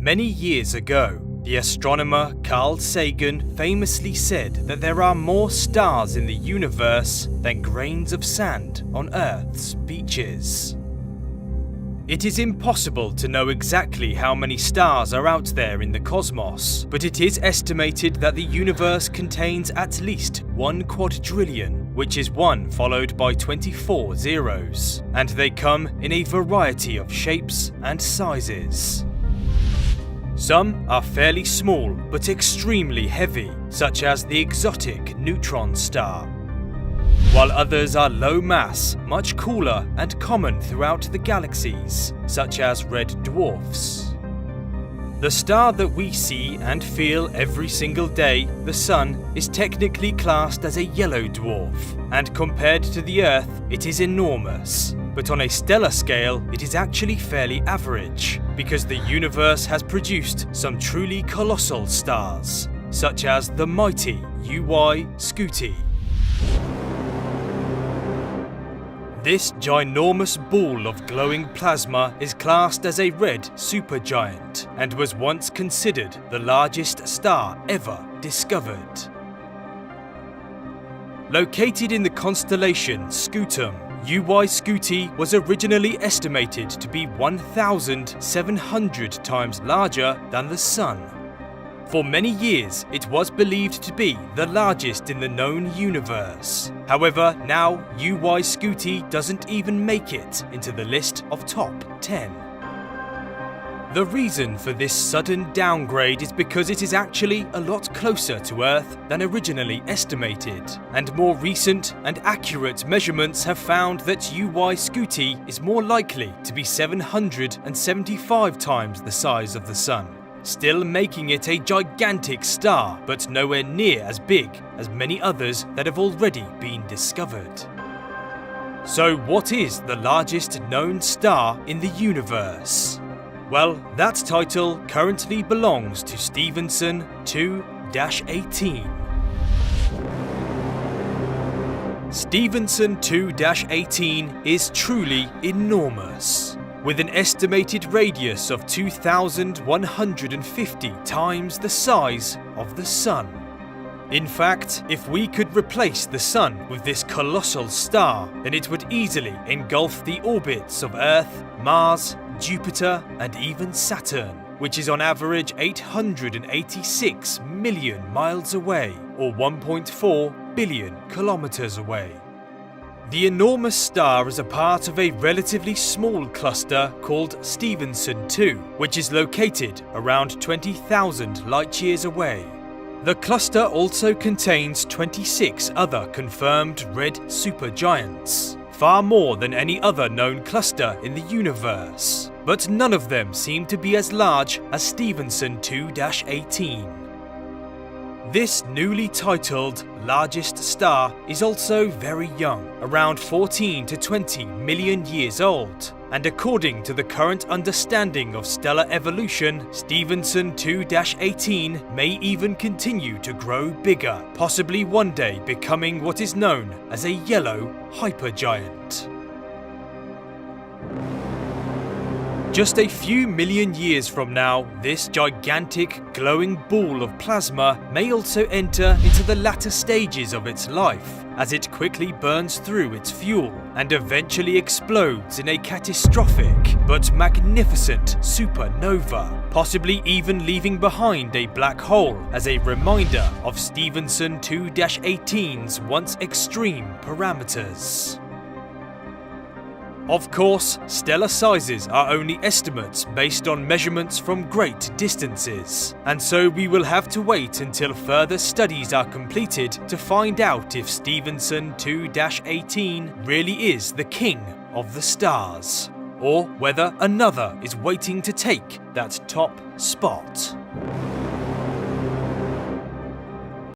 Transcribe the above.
Many years ago, the astronomer Carl Sagan famously said that there are more stars in the universe than grains of sand on Earth's beaches. It is impossible to know exactly how many stars are out there in the cosmos, but it is estimated that the universe contains at least 1 quadrillion, which is 1 followed by 24 zeros, and they come in a variety of shapes and sizes. Some are fairly small but extremely heavy, such as the exotic neutron star, while others are low mass, much cooler and common throughout the galaxies, such as red dwarfs. The star that we see and feel every single day, the Sun, is technically classed as a yellow dwarf, and compared to the Earth, it is enormous. But on a stellar scale, it is actually fairly average, because the universe has produced some truly colossal stars, such as the mighty UY Scuti. This ginormous ball of glowing plasma is classed as a red supergiant and was once considered the largest star ever discovered. Located in the constellation Scutum, UY Scuti was originally estimated to be 1,700 times larger than the Sun. For many years, it was believed to be the largest in the known universe. However, now UY Scuti doesn't even make it into the list of top 10. The reason for this sudden downgrade is because it is actually a lot closer to Earth than originally estimated, and more recent and accurate measurements have found that UY Scuti is more likely to be 775 times the size of the Sun, still making it a gigantic star, but nowhere near as big as many others that have already been discovered. So what is the largest known star in the universe? Well, that title currently belongs to Stephenson 2-18. Stephenson 2-18 is truly enormous, with an estimated radius of 2,150 times the size of the Sun. In fact, if we could replace the Sun with this colossal star, then it would easily engulf the orbits of Earth, Mars, Jupiter, and even Saturn, which is on average 886 million miles away, or 1.4 billion kilometers away. The enormous star is a part of a relatively small cluster called Stephenson 2, which is located around 20,000 light-years away. The cluster also contains 26 other confirmed red supergiants, far more than any other known cluster in the universe, but none of them seem to be as large as Stephenson 2-18. This newly titled largest star is also very young, around 14 to 20 million years old, and according to the current understanding of stellar evolution, Stephenson 2-18 may even continue to grow bigger, possibly one day becoming what is known as a yellow hypergiant. Just a few million years from now, this gigantic glowing ball of plasma may also enter into the latter stages of its life, as it quickly burns through its fuel and eventually explodes in a catastrophic but magnificent supernova, possibly even leaving behind a black hole as a reminder of Stephenson 2-18's once extreme parameters. Of course, stellar sizes are only estimates based on measurements from great distances, and so we will have to wait until further studies are completed to find out if Stephenson 2-18 really is the king of the stars, or whether another is waiting to take that top spot.